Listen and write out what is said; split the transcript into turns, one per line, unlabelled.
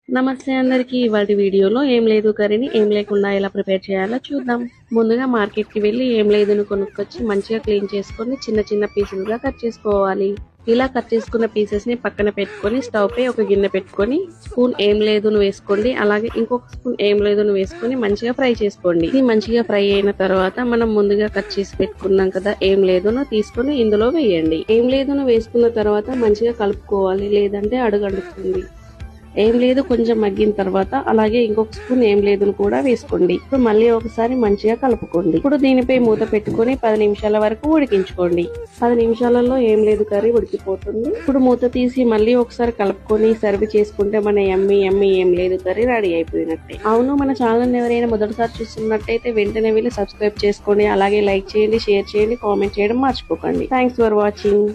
నమస్తే అందరికి. ఇవాటి వీడియోలో ఏం లేదు కర్రీని ఏం లేకుండా ఎలా ప్రిపేర్ చేయాలో చూద్దాం. ముందుగా మార్కెట్ కి వెళ్ళి ఏం లేదును కొనుక్కొచ్చి మంచిగా క్లీన్ చేసుకొని చిన్న చిన్న పీసులుగా కట్ చేసుకోవాలి. ఇలా కట్ చేసుకున్న పీసెస్ ని పక్కన పెట్టుకొని స్టవ్ పై ఒక గిన్నె పెట్టుకొని స్పూన్ ఏం లేదును వేసుకోండి. అలాగే ఇంకొక స్పూన్ ఏం లేదును వేసుకొని మంచిగా ఫ్రై చేసుకోండి. ఇది మంచిగా ఫ్రై అయిన తర్వాత మనం ముందుగా కట్ చేసి పెట్టుకున్నాం కదా ఏం లేదును తీసుకొని ఇందులో వేయండి. ఏం లేదును వేసుకున్న తర్వాత మంచిగా కలుపుకోవాలి, లేదంటే అడుగంటుతుంది. ఏం లేదు కొంచెం మగ్గిన తర్వాత అలాగే ఇంకొక స్పూన్ ఏం లేదును కూడా వేసుకోండి. ఇప్పుడు మళ్ళీ ఒకసారి మంచిగా కలుపుకోండి. ఇప్పుడు దీనిపై మూత పెట్టుకొని 10 నిమిషాల వరకు ఉడికించుకోండి. 10 నిమిషాలలో ఏం లేదు కర్రీ ఉడికిపోతుంది. ఇప్పుడు మూత తీసి మళ్ళీ ఒకసారి కలుపుకొని సర్వ్ చేసుకుంటే మన యమ్మీ ఏం లేదు కర్రీ రెడీ అయిపోయినట్టే. అవును, మన ఛానల్ ఎవరైనా మొదటిసారి చూస్తున్నట్టయితే వెంటనే వెళ్ళి సబ్స్క్రైబ్ చేసుకోండి. అలాగే లైక్ చేయండి, షేర్ చేయండి, కామెంట్ చేయడం మర్చిపోకండి. Thanks for watching.